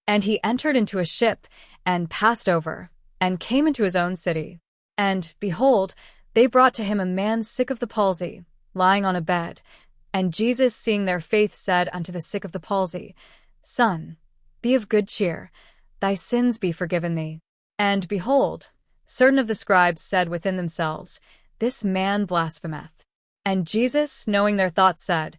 And he entered into a ship, and passed over, and came into his own city. And, behold, they brought to him a man sick of the palsy, lying on a bed. And Jesus, seeing their faith, said unto the sick of the palsy, Son, be of good cheer, thy sins be forgiven thee. And, behold, certain of the scribes said within themselves, This man blasphemeth. And Jesus, knowing their thoughts, said,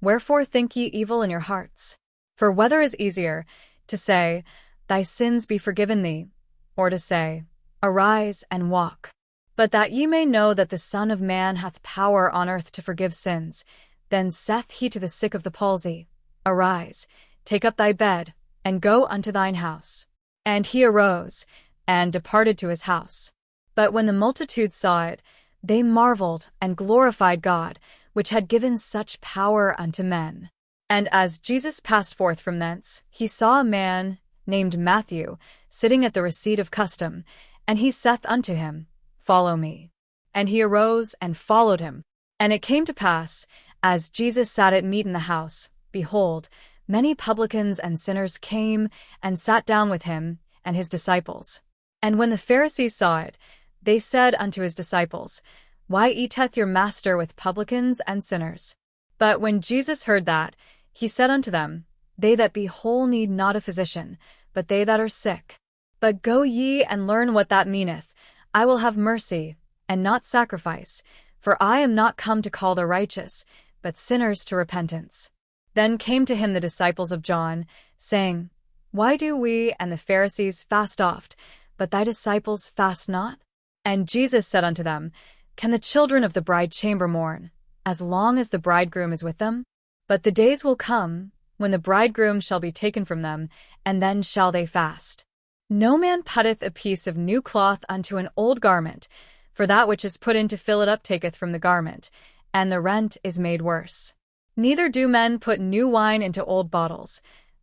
Wherefore think ye evil in your hearts? For whether is easier, to say, Thy sins be forgiven thee, or to say, Arise and walk? But that ye may know that the Son of Man hath power on earth to forgive sins, then saith he to the sick of the palsy, Arise, take up thy bed, and go unto thine house. And he arose, and departed to his house. But when the multitude saw it, they marveled and glorified God, which had given such power unto men. And as Jesus passed forth from thence, he saw a man named Matthew sitting at the receipt of custom, and he saith unto him, Follow me. And he arose and followed him. And it came to pass, as Jesus sat at meat in the house, behold, many publicans and sinners came and sat down with him and his disciples. And when the Pharisees saw it, they said unto his disciples, Why eateth your master with publicans and sinners? But when Jesus heard that, he said unto them, They that be whole need not a physician, but they that are sick. But go ye and learn what that meaneth, I will have mercy, and not sacrifice, for I am not come to call the righteous, but sinners to repentance. Then came to him the disciples of John, saying, Why do we and the Pharisees fast oft, but thy disciples fast not? And Jesus said unto them, Can the children of the bride chamber mourn, as long as the bridegroom is with them? But the days will come, when the bridegroom shall be taken from them, and then shall they fast. No man putteth a piece of new cloth unto an old garment, for that which is put in to fill it up taketh from the garment, and the rent is made worse. Neither do men put new wine into old bottles,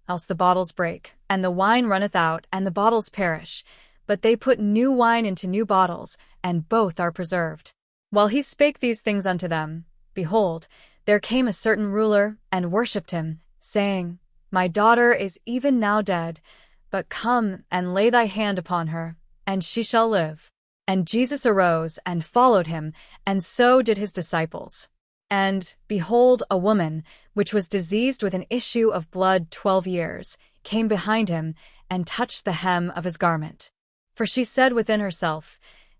else the bottles break, and the wine runneth out, and the bottles perish. But they put new wine into new bottles, and both are preserved. While he spake these things unto them, behold, there came a certain ruler, and worshipped him, saying, My daughter is even now dead, but come and lay thy hand upon her, and she shall live. And Jesus arose and followed him, and so did his disciples. And, behold, a woman, which was diseased with an issue of blood 12 years, came behind him, and touched the hem of his garment. For she said within herself,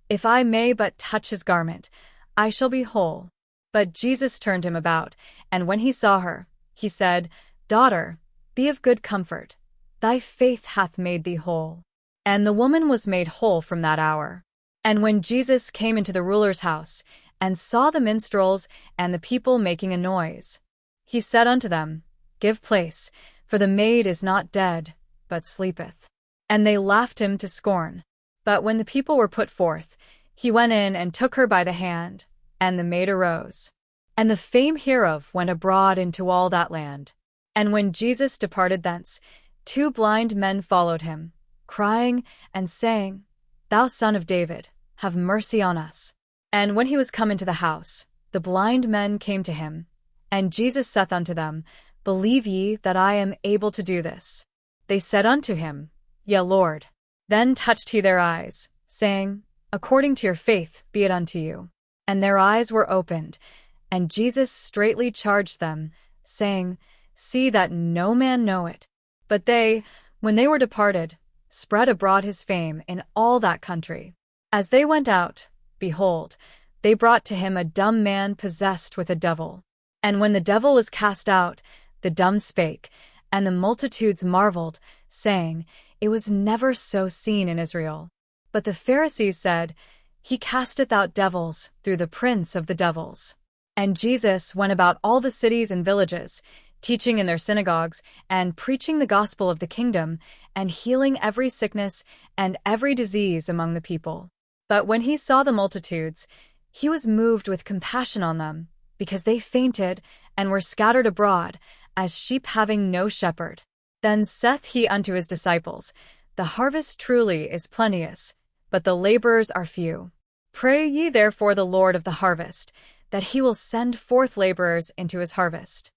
If I may but touch his garment, I shall be whole. But Jesus turned him about, and when he saw her, he said, Daughter, be of good comfort. Thy faith hath made thee whole. And the woman was made whole from that hour. And when Jesus came into the ruler's house, and saw the minstrels and the people making a noise, he said unto them, Give place, for the maid is not dead, but sleepeth. And they laughed him to scorn. But when the people were put forth, he went in and took her by the hand, and the maid arose. And the fame hereof went abroad into all that land. And when Jesus departed thence, 2 blind men followed him, crying and saying, Thou Son of David, have mercy on us. And when he was come into the house, the blind men came to him. And Jesus saith unto them, Believe ye that I am able to do this? They said unto him, Yea, Lord. Then touched he their eyes, saying, According to your faith be it unto you. And their eyes were opened, and Jesus straitly charged them, saying, See that no man know it. But they, when they were departed, spread abroad his fame in all that country. As they went out, behold, they brought to him a dumb man possessed with a devil. And when the devil was cast out, the dumb spake, and the multitudes marveled, saying, It was never so seen in Israel. But the Pharisees said, He casteth out devils through the prince of the devils. And Jesus went about all the cities and villages, teaching in their synagogues, and preaching the gospel of the kingdom, and healing every sickness and every disease among the people. But when he saw the multitudes, he was moved with compassion on them, because they fainted and were scattered abroad, as sheep having no shepherd. Then saith he unto his disciples, The harvest truly is plenteous, but the laborers are few. Pray ye therefore the Lord of the harvest, that he will send forth laborers into his harvest.